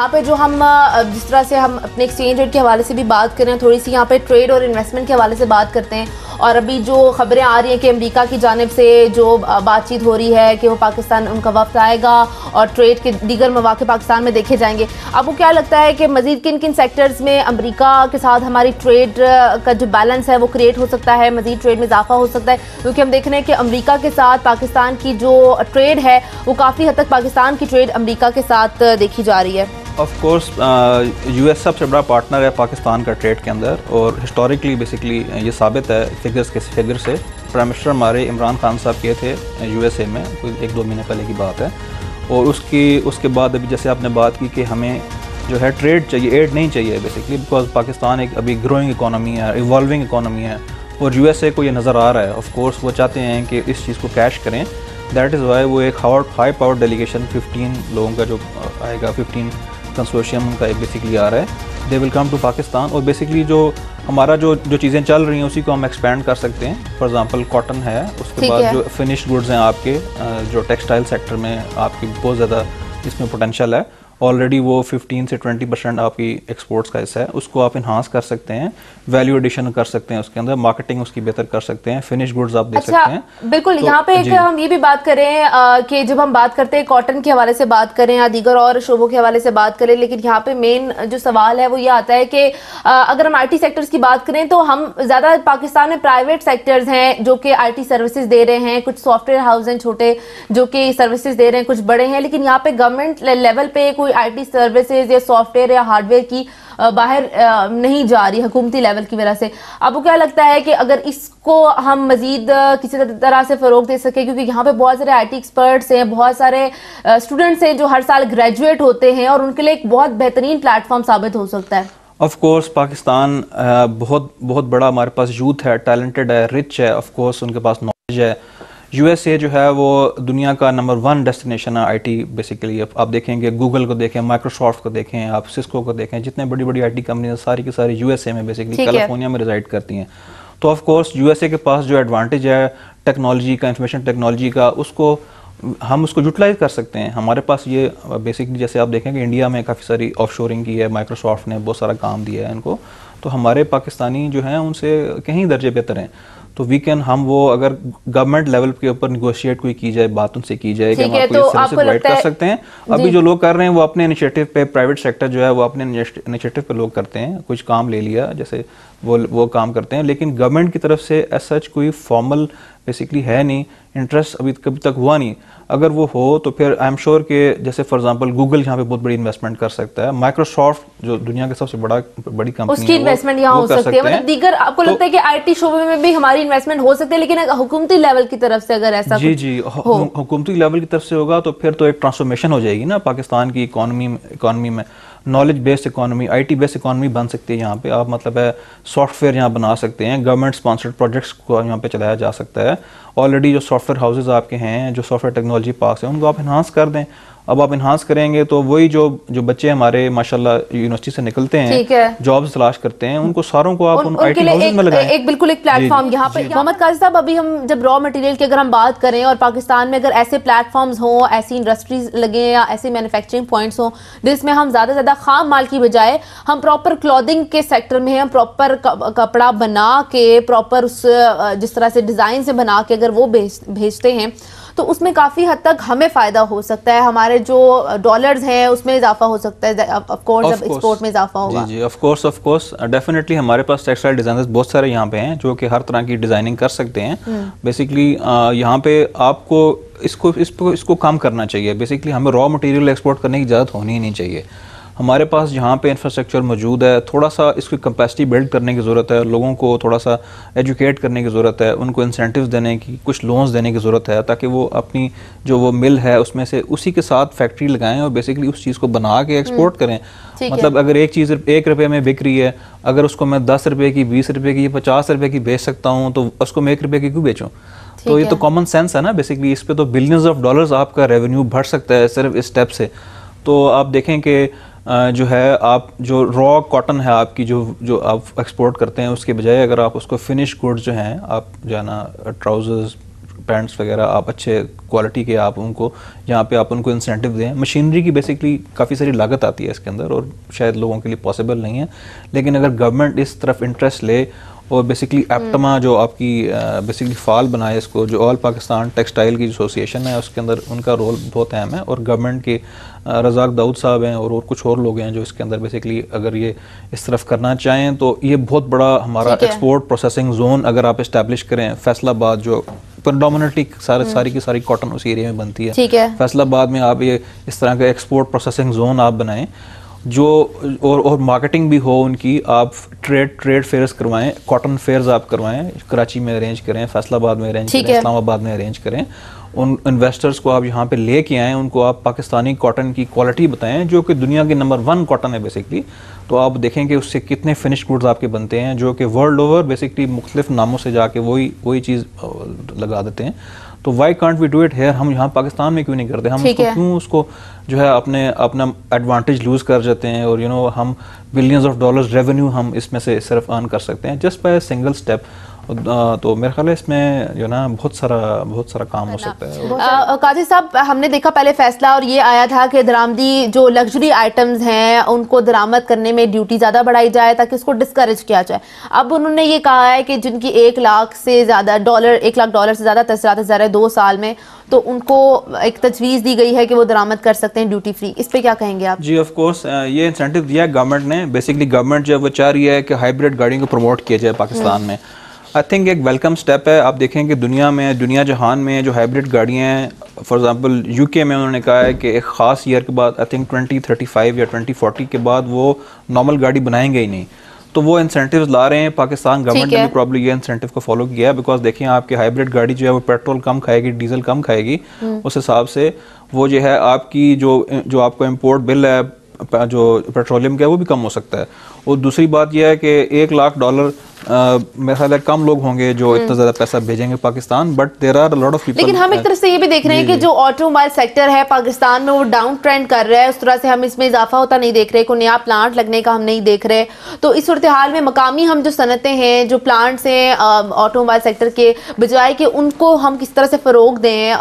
यहाँ पे जो हम जिस तरह से हम अपने एक्सचेंज रेट के हवाले से भी बात करें, थोड़ी सी यहाँ पे ट्रेड और इन्वेस्टमेंट के हवाले से बात करते हैं। और अभी जो खबरें आ रही हैं कि अमेरिका की जानिब से जो बातचीत हो रही है कि वो पाकिस्तान, उनका वफ्द आएगा और ट्रेड के दीगर मौके पाकिस्तान में देखे जाएंगे। आपको क्या लगता है कि मजीद किन किन सेक्टर्स में अमेरिका के साथ हमारी ट्रेड का जो बैलेंस है वो क्रिएट हो सकता है, मजीद ट्रेड में इजाफा हो सकता है? क्योंकि हम देख रहे हैं कि अमेरिका के साथ पाकिस्तान की जो ट्रेड है वो काफ़ी हद तक पाकिस्तान की ट्रेड अमेरिका के साथ देखी जा रही है। ऑफ कोर्स यूएस सबसे बड़ा पार्टनर है पाकिस्तान का ट्रेड के अंदर, और हिस्टोरिकली बेसिकली ये साबित है फिगर से। प्राइम मिनिस्टर हमारे इमरान खान साहब किए थे यूएसए में, कोई 1-2 महीने पहले की बात है। और उसके बाद अभी जैसे आपने बात की कि हमें जो है ट्रेड चाहिए, एड नहीं चाहिए बेसिकली, बिकॉज पाकिस्तान एक अभी ग्रोइंग इकोनॉमी है, इवॉल्विंग इकोनॉमी है, और यूएसए को ये नज़र आ रहा है। ऑफ कोर्स वो चाहते हैं कि इस चीज़ को कैश करें। दैट इज़ वाई वो एक हाई पावर डेलीगेशन 15 लोगों का जो आएगा, 15 कंसोर्शियम उनका एक बेसिकली आ रहा है, they will come to Pakistan. और बेसिकली जो हमारा जो चीज़ें चल रही हैं उसी को हम एक्सपेंड कर सकते हैं। फॉर एग्जांपल कॉटन है, उसके बाद जो फिनिश्ड गुड्स हैं आपके, जो टेक्सटाइल सेक्टर में आपकी बहुत ज़्यादा इसमें पोटेंशियल है। ऑलरेडी वो 15 से 20% आपकी एक्सपोर्ट्स का हिस्सा है, उसको आप इन्हांस कर सकते हैं, वैल्यू एडिशन कर सकते हैं, उसके अंदर मार्केटिंग उसकी बेहतर कर सकते हैं, फिनिश गुड्स आप दे सकते हैं। बिल्कुल। तो यहाँ पे एक हम ये भी बात करें कि जब हम बात करते हैं कॉटन के हवाले से बात करें या दीगर और शोबों के हवाले से बात करें, लेकिन यहाँ पे मेन जो सवाल है वो ये आता है कि अगर हम IT सेक्टर्स की बात करें तो हम ज़्यादा पाकिस्तान में प्राइवेट सेक्टर्स हैं जो कि IT सर्विसेज दे रहे हैं, कुछ सॉफ्टवेयर हाउस हैं छोटे जो कि सर्विसेज दे रहे हैं, कुछ बड़े हैं, लेकिन यहाँ पे गवर्नमेंट लेवल पे कोई IT सर्विसेज या सॉफ्टवेयर या हार्डवेयर की बाहर नहीं जा रही हुकूमती लेवल की वजह से। आपको क्या लगता है कि अगर इसको हम मजीद किसी तरह से फ़रोग दे सके, क्योंकि यहाँ पे बहुत सारे IT एक्सपर्ट्स हैं, बहुत सारे स्टूडेंट्स हैं जो हर साल ग्रेजुएट होते हैं और उनके लिए एक बहुत बेहतरीन प्लेटफॉर्म साबित हो सकता है। ऑफ कोर्स पाकिस्तान बहुत बड़ा हमारे पास यूथ है, टैलेंटेड है, रिच है, ऑफ कोर्स उनके पास नॉलेज है। यूएसए जो है वो दुनिया का नंबर 1 डेस्टिनेशन है IT बेसिकली। आप देखेंगे गूगल को देखें, माइक्रोसॉफ्ट को देखें, आप सिस्को को देखें, जितने बड़ी बड़ी IT कंपनी सारी की सारी यूएसए में बेसिकली कैलिफोर्निया में रिजाइड करती हैं। तो ऑफ कोर्स यूएसए के पास जो एडवांटेज है टेक्नोलॉजी का, इंफॉर्मेशन टेक्नोलॉजी का, हम उसको यूटिलाइज कर सकते हैं। हमारे पास ये बेसिकली जैसे आप देखें कि इंडिया में काफ़ी सारी ऑफशोरिंग की है, माइक्रोसॉफ्ट ने बहुत सारा काम दिया है इनको, तो हमारे पाकिस्तानी जो हैं उनसे कहीं दर्जे बेहतर हैं। तो हम वो अगर गवर्नमेंट लेवल के ऊपर निगोशिएट कोई की जाए, बात उनसे की जाए कि हम आपको ये सर्विस प्रोवाइड कर सकते हैं। अभी जो लोग कर रहे हैं वो अपने इनिशिएटिव पे, प्राइवेट सेक्टर जो है वो अपने इनिशिएटिव पे लोग करते हैं, कुछ काम ले लिया जैसे वो काम करते हैं, लेकिन गवर्नमेंट की तरफ से एज सच कोई फॉर्मल बेसिकली है नहीं, इंटरेस्ट अभी कभी तक हुआ नहीं। अगर वो हो तो फिर आई एम श्योर कि जैसे फॉर एग्जांपल गूगल यहाँ पे बहुत बड़ी इन्वेस्टमेंट कर सकता है, माइक्रोसॉफ्ट जो दुनिया के सबसे बड़ी कंपनी उसकी इन्वेस्टमेंट यहाँ हो सकती है। मतलब दीगर आपको लगता है कि IT शोबे में भी हमारी इन्वेस्टमेंट हो सकती है, लेकिन हुकूमती लेवल की तरफ से अगर ऐसा जी हुकूमती लेवल की तरफ से होगा तो फिर तो एक ट्रांसफॉर्मेशन हो जाएगी ना पाकिस्तान की इकोनॉमी में। Knowledge based economy, IT based economy बन सकती है यहाँ पे। आप मतलब है सॉफ्टवेयर यहाँ बना सकते हैं, गवर्नमेंट स्पॉन्सर्ड प्रोजेक्ट्स को यहाँ पे चलाया जा सकता है। ऑलरेडी जो सॉफ्टवेयर हाउसेज आपके हैं, जो सॉफ्टवेयर टेक्नोलॉजी पार्क्स हैं, उनको आप इन्हांस कर दें। अब आप इन्हांस करेंगे तो वही जो बच्चे हमारे माशाल्लाह यूनिवर्सिटी से निकलते हैं, जॉब्स तलाश करते हैं, उनको सारों को आप IT हाउसेज में लगाएं। एक बिल्कुल एक प्लेटफॉर्म यहाँ पे। मोहम्मद काजी साहब, अभी हम जब रॉ मटेरियल की अगर हम बात करें और पाकिस्तान में अगर ऐसे प्लेटफॉर्म्स हों, ऐसी इंडस्ट्रीज लगे या ऐसे मैन्युफैक्चरिंग पॉइंट्स हों जिसमें हम ज़्यादा से ज़्यादा खाम माल की बजाय हम प्रॉपर क्लॉथिंग के सेक्टर में हम प्रॉपर कपड़ा बना के प्रॉपर उस जिस तरह से डिज़ाइन से बना के अगर वो भेजते हैं तो उसमें काफ़ी हद तक हमें फ़ायदा हो सकता है, हमारे जो डॉलर्स हैं उसमें इजाफा हो सकता है, ऑफ कोर्स जब एक्सपोर्ट में इजाफा होगा। जी ऑफ कोर्स डेफिनेटली हमारे पास टेक्सटाइल डिजाइनर्स बहुत सारे यहाँ पे हैं जो कि हर तरह की डिज़ाइनिंग कर सकते हैं। बेसिकली यहाँ पे आपको इसको कम करना चाहिए। बेसिकली हमें रॉ मटेरियल एक्सपोर्ट करने की इजाज़त होनी ही नहीं चाहिए। हमारे पास यहाँ पे इंफ्रास्ट्रक्चर मौजूद है, थोड़ा सा इसकी कैपेसिटी बिल्ड करने की ज़रूरत है, लोगों को थोड़ा सा एजुकेट करने की ज़रूरत है, उनको इंसेंटिव्स देने की, कुछ लोन्स देने की ज़रूरत है, ताकि वो अपनी जो वो मिल है उसमें से उसी के साथ फैक्ट्री लगाएं और बेसिकली उस चीज़ को बना के एक्सपोर्ट करें। मतलब अगर एक चीज़ 1 रुपये में बिक रही है, अगर उसको मैं 10 रुपये की, 20 रुपये की, 50 रुपये की बेच सकता हूँ तो उसको मैं 1 रुपये की क्यों बेचूँ? तो ये तो कॉमन सेंस है ना बेसिकली। इस पर तो बिलियंस ऑफ डॉलर्स आपका रेवेन्यू बढ़ सकता है सिर्फ इस स्टेप से। तो आप देखें कि जो है आप जो रॉ कॉटन है आपकी जो आप एक्सपोर्ट करते हैं, उसके बजाय अगर आप उसको फिनिश गुड्स जो हैं आप जो है ना ट्राउजर्स, पैंट्स वगैरह आप अच्छे क्वालिटी के आप उनको यहाँ पे आप उनको इंसेंटिव दें। मशीनरी की बेसिकली काफ़ी सारी लागत आती है इसके अंदर और शायद लोगों के लिए पॉसिबल नहीं है, लेकिन अगर गवर्नमेंट इस तरफ इंटरेस्ट ले और बेसिकली एप्टमा जो आपकी बेसिकली फाल बनाए इसको, जो ऑल पाकिस्तान टेक्सटाइल की एसोसिएशन है उसके अंदर उनका रोल बहुत अहम है, और गवर्नमेंट के रज़ाक दाऊद साहब हैं और कुछ और लोग हैं जो इसके अंदर बेसिकली अगर ये इस तरफ करना चाहें तो ये बहुत बड़ा हमारा एक्सपोर्ट प्रोसेसिंग जोन अगर आप इस्टेब्लिश करें। फैसलाबाद जो प्रेडोमिनेटली सारी की सारी कॉटन उसी एरिया में बनती है, फैसलाबाद में आप ये इस तरह का एक्सपोर्ट प्रोसेसिंग जोन आप बनाएं जो और मार्केटिंग भी हो उनकी, आप ट्रेड फेयर्स करवाएं, कॉटन फेयर्स आप करवाएं, कराची में अरेंज करें, फैसलाबाद में अरेंज करें, इस्लामाबाद में अरेंज करें, उन इन्वेस्टर्स को आप यहाँ पे लेके आएँ, उनको आप पाकिस्तानी कॉटन की क्वालिटी बताएं जो कि दुनिया के नंबर 1 कॉटन है बेसिकली। तो आप देखेंगे उससे कितने फिनिश गुड्स आपके बनते हैं जो कि वर्ल्ड ओवर बेसिकली मुख्तलिफ नामों से जाके वही चीज़ लगा देते हैं। तो why can't we do it here, हम यहाँ पाकिस्तान में क्यों नहीं करते, हम क्यों उसको जो है अपना एडवांटेज लूज कर जाते हैं, और हम बिलियंस ऑफ डॉलर्स रेवेन्यू हम इसमें से सिर्फ अर्न कर सकते हैं जस्ट बाय सिंगल स्टेप। तो मेरे ख्याल है इसमें जो ना बहुत सारा काम हो सकता है। काजी साहब, हमने देखा पहले फैसला और ये आया था कि दरामदी जो लग्जरी आइटम्स हैं उनको दरामद करने में ड्यूटी ज़्यादा बढ़ाई जाए ताकि उसको डिस्करेज किया जाए। अब उन्होंने ये कहा है कि जिनकी $1 लाख से ज़्यादा $1 लाख से ज़्यादा तस्वीरात ज़र है 2 साल में, तो उनको एक तजवीज़ दी गई है कि वो दरामद कर सकते हैं ड्यूटी फ्री। इस पे क्या कहेंगे आप? जी ऑफ कोर्स ये इंसेंटिव दिया है गवर्नमेंट ने। बेसिकली गवर्नमेंट जो वो चाह रही है कि हाइब्रिड गाड़ियों को प्रमोट किया जाए पाकिस्तान में। आई थिंक एक वेलकम स्टेप है। आप देखें कि दुनिया जहान में जो हाइब्रिड गाड़ियाँ हैं, फॉर एग्जांपल यूके में उन्होंने कहा है कि एक ख़ास ईयर के बाद, आई थिंक 2035 या 2040 के बाद वो नॉर्मल गाड़ी बनाएंगे ही नहीं। तो वो इंसेंटिव्स ला रहे हैं। पाकिस्तान गवर्नमेंट ने भी प्रॉब्लम ये इंसेंटिव को फॉलो किया है, बिकॉज देखिए आपकी हाइब्रिड गाड़ी जो है वो पेट्रोल कम खाएगी, डीजल कम खाएगी, उस हिसाब से वो जो है आपकी जो आपको इम्पोर्ट बिल है जो पेट्रोलियम का वो भी कम हो सकता है। और दूसरी बात यह है कि $1 लाख मेरे ख्याल है कम लोग होंगे जो इतना ज़्यादा पैसा भेजेंगे Pakistan, but there are lot of people. लेकिन हम एक तरह से ये भी देख रहे हैं कि जो ऑटोमोबाइल सेक्टर है पाकिस्तान में वो डाउन ट्रेंड कर रहा है, उस तरह से हम इसमें इजाफा होता नहीं देख रहे, कोई नया प्लांट लगने का हम नहीं देख रहे। तो इस सूरत हाल में मकामी हम जो सनतें हैं, जो प्लांट्स हैं ऑटोमोबाइल सेक्टर के, बजाय कि उनको हम किस तरह से फ़रोग दें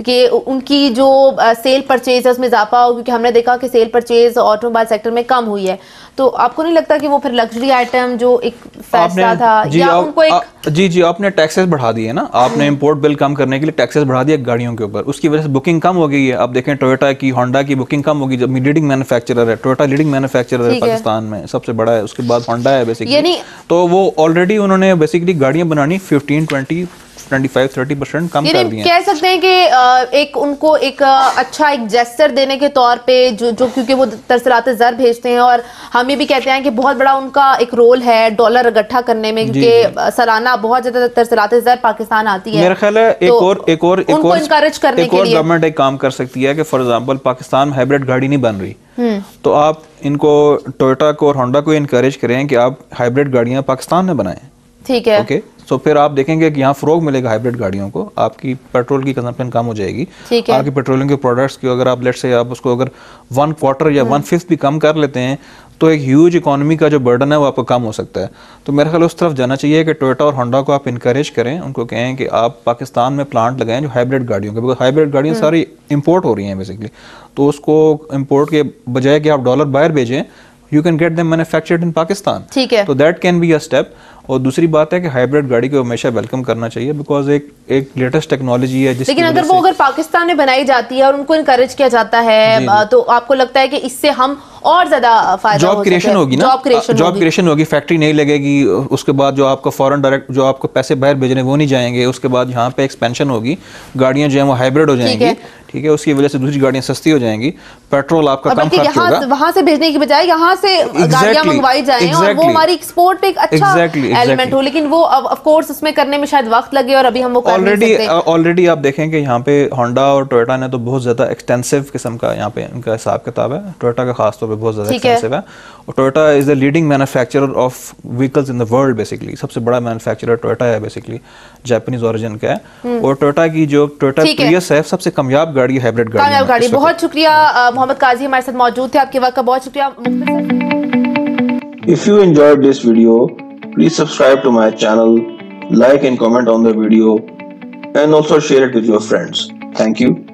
कि उनकी जो सेल परचेज है उसमें इजाफा हो, क्योंकि हमने देखा कि सेल परचेज ऑटोमोबाइल सेक्टर में कम हुई है। तो आपको नहीं लगता कि वो फिर लग्जरी आइटम जो एक फैसला था या उनको एक जी आपने टैक्सेस बढ़ा दिए ना, आपने इंपोर्ट बिल कम करने के लिए टैक्सेस बढ़ा दिए गाड़ियों के ऊपर, उसकी वजह से बुकिंग कम हो गई है। आप देखें टोयोटा की, होंडा की बुकिंग कम होगी, जब लीडिंग मैन्युफैक्चरर है, टोयोटा लीडिंग मैन्युफैक्चरर है पाकिस्तान में, सबसे बड़ा है, उसके बाद होंडा है बेसिकली। तो वो ऑलरेडी उन्होंने बेसिकली गाड़ियां बनानी 15, 20, 25-30% कम कर दिए। कह सकते हैं कि एक उनको एक अच्छा एक जेस्चर देने के तौर पे जो क्योंकि वो तरसलात ज़र भेजते हैं, और हम ये भी कहते हैं कि बहुत बड़ा उनका एक रोल है डॉलर इकट्ठा करने में, क्योंकि सालाना बहुत ज्यादा तरसलात ज़र पाकिस्तान आती है। मेरा ख्याल है एक और इनकरेज करने के लिए गवर्नमेंट एक काम कर सकती है कि फॉर एग्जांपल पाकिस्तान में हाइब्रिड गाड़ी नहीं बन रही, तो आप इनको टोयोटा को और होंडा को इनकरेज करें कि आप हाइब्रिड गाड़ियां पाकिस्तान में बनाएं। ठीक है, ओके। सो फिर आप देखेंगे कि यहाँ फ़रोग मिलेगा हाइब्रिड गाड़ियों को, आपकी पेट्रोल की कंजम्पशन कम हो जाएगी, आपकी पेट्रोलियम के प्रोडक्ट्स की अगर आप लेट्स से आप उसको अगर 1/4 या 1/5 भी कम कर लेते हैं तो एक ह्यूज इकोनॉमी का जो बर्डन है वो आपको कम हो सकता है। तो मेरे ख्याल उस तरफ जाना चाहिए कि टोयोटा और होंडा को आप इनकरेज करें, उनको कहें कि आप पाकिस्तान में प्लांट लगाएं जो हाइब्रिड गाड़ियों के, बिकॉज हाइब्रिड गाड़ियाँ सारी इंपोर्ट हो रही हैं बेसिकली। तो उसको इंपोर्ट के बजाय कि आप डॉलर बाहर भेजें, you can get them manufactured in Pakistan. ठीक है, तो that can be a step. और दूसरी बात है कि हाइब्रिड गाड़ी को हमेशा वेलकम करना चाहिए, बिकॉज एक लेटेस्ट टेक्नोलॉजी है। लेकिन अगर पाकिस्तान में बनाई जाती है और उनको इनकरेज किया जाता है, तो आपको लगता है कि इससे हम और ज्यादा फायदा जॉब क्रिएशन होगी ना, जॉब क्रिएशन होगी, फैक्ट्री नहीं लगेगी, उसके बाद जो आपको फॉरेन डायरेक्ट जो आपको पैसे बाहर भेजने वो नहीं जाएंगे, उसके बाद यहाँ पे एक्सपेंशन होगी, गाड़ियां जो है वो हाइब्रिड हो जाएंगी। ठीक है, उसकी वजह से दूसरी गाड़ियां सस्ती हो जाएंगी, पेट्रोल आपका कम खर्च होगा, वहां से भेजने की बजाय यहाँ से गाड़ियां मंगवाई जाएं और वो हमारी एक्सपोर्ट पे एक अच्छा एलिमेंट हो। लेकिन वो ऑफ कोर्स उसमें करने में शायद वक्त लगे और अभी हम वो कर नहीं सकते। ऑलरेडी आप देखें कि यहाँ पे होंडा और टोयोटा ने तो बहुत ज्यादा एक्सटेंसिव किस्म का यहाँ पे इनका हिसाब किताब है। टोयोटा का खास तौर पे बहुत ज्यादा एक्सटेंसिव है, और Toyota is the leading manufacturer of vehicles in the world basically. सबसे बड़ा मैन्युफैक्चरर टोयोटा है बेसिकली, जापानीज ओरिजिन का है। और टोयोटा की जो टोयोटा प्रियस है सबसे कामयाब गाड़ी है, हाइब्रिड गाड़ी। बहुत शुक्रिया मोहम्मद काजी हमारे साथ मौजूद थे, आपके वक्त का बहुत शुक्रिया। If you enjoyed this video, please subscribe to my channel, like and comment on the video, and also share it with your friends. Thank you.